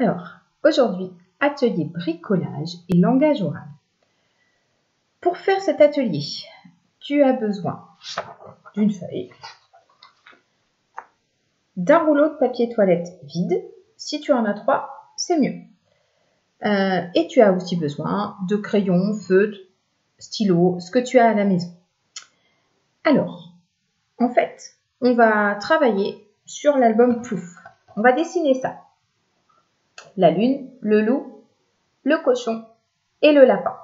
Alors, aujourd'hui, atelier bricolage et langage oral. Pour faire cet atelier, tu as besoin d'une feuille, d'un rouleau de papier toilette vide. Si tu en as 3, c'est mieux. Et tu as aussi besoin de crayons, feutres, stylos, ce que tu as à la maison. Alors, en fait, on va travailler sur l'album Plouf. On va dessiner ça. La lune, le loup, le cochon et le lapin.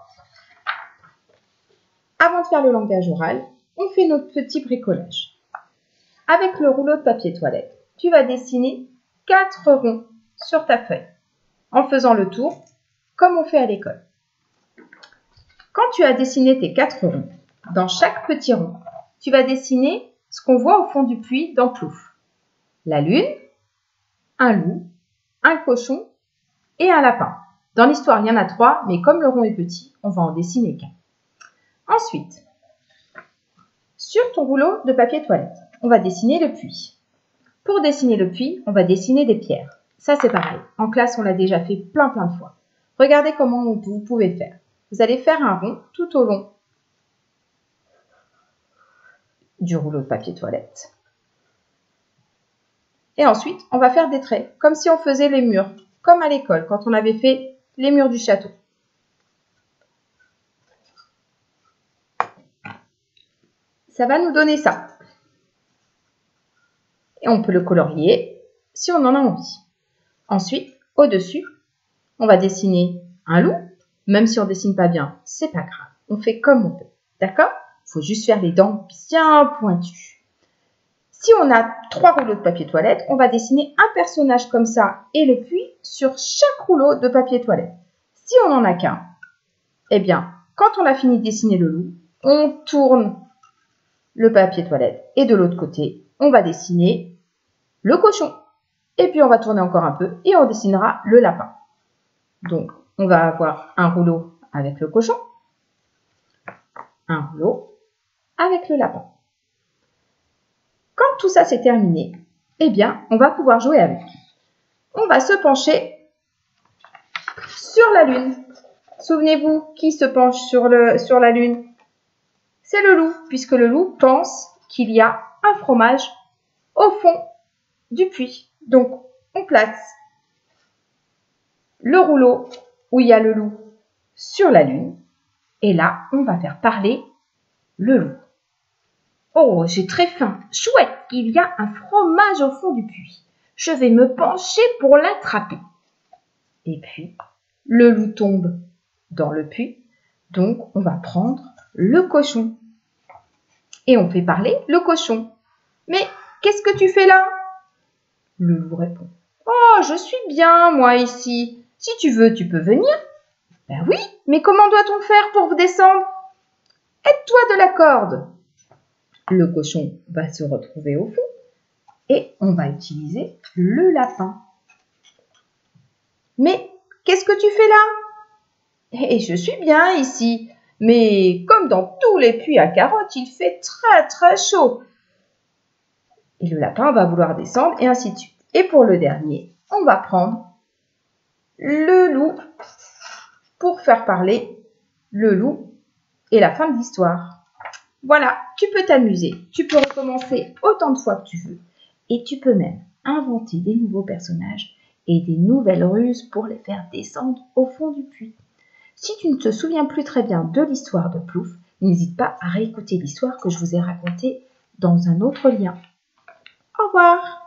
Avant de faire le langage oral, on fait notre petit bricolage. Avec le rouleau de papier toilette, tu vas dessiner 4 ronds sur ta feuille, en faisant le tour, comme on fait à l'école. Quand tu as dessiné tes 4 ronds, dans chaque petit rond, tu vas dessiner ce qu'on voit au fond du puits dans Plouf. La lune, un loup, un cochon et un lapin. Dans l'histoire, il y en a 3, mais comme le rond est petit, on va en dessiner qu'un. Ensuite, sur ton rouleau de papier toilette, on va dessiner le puits. Pour dessiner le puits, on va dessiner des pierres. Ça, c'est pareil. En classe, on l'a déjà fait plein de fois. Regardez comment vous pouvez le faire. Vous allez faire un rond tout au long du rouleau de papier toilette. Et ensuite, on va faire des traits, comme si on faisait les murs, comme à l'école, quand on avait fait les murs du château. Ça va nous donner ça. Et on peut le colorier si on en a envie. Ensuite, au-dessus, on va dessiner un loup. Même si on ne dessine pas bien, c'est pas grave. On fait comme on peut. D'accord? Il faut juste faire les dents bien pointues. Si on a 3 rouleaux de papier toilette, on va dessiner un personnage comme ça et le puits sur chaque rouleau de papier toilette. Si on n'en a qu'un, eh bien, quand on a fini de dessiner le loup, on tourne le papier toilette et de l'autre côté, on va dessiner le cochon. Et puis, on va tourner encore un peu et on dessinera le lapin. Donc, on va avoir un rouleau avec le cochon, un rouleau avec le lapin. Quand tout ça c'est terminé, eh bien, on va pouvoir jouer avec. On va se pencher sur la lune. Souvenez-vous, qui se penche sur la lune? C'est le loup, puisque le loup pense qu'il y a un fromage au fond du puits. Donc, on place le rouleau où il y a le loup sur la lune. Et là, on va faire parler le loup. Oh, j'ai très faim. Chouette, il y a un fromage au fond du puits. Je vais me pencher pour l'attraper. Et puis, le loup tombe dans le puits. Donc, on va prendre le cochon. Et on fait parler le cochon. Mais qu'est-ce que tu fais là? Le loup répond. Oh, je suis bien, moi, ici. Si tu veux, tu peux venir. Ben oui, mais comment doit-on faire pour descendre? Aide-toi de la corde. Le cochon va se retrouver au fond et on va utiliser le lapin. Mais qu'est-ce que tu fais là? Et je suis bien ici, mais comme dans tous les puits à carottes, il fait très chaud. Et le lapin va vouloir descendre et ainsi de suite. Et pour le dernier, on va prendre le loup pour faire parler le loup et la fin de l'histoire. Voilà, tu peux t'amuser, tu peux recommencer autant de fois que tu veux et tu peux même inventer des nouveaux personnages et des nouvelles ruses pour les faire descendre au fond du puits. Si tu ne te souviens plus très bien de l'histoire de Plouf, n'hésite pas à réécouter l'histoire que je vous ai racontée dans un autre lien. Au revoir!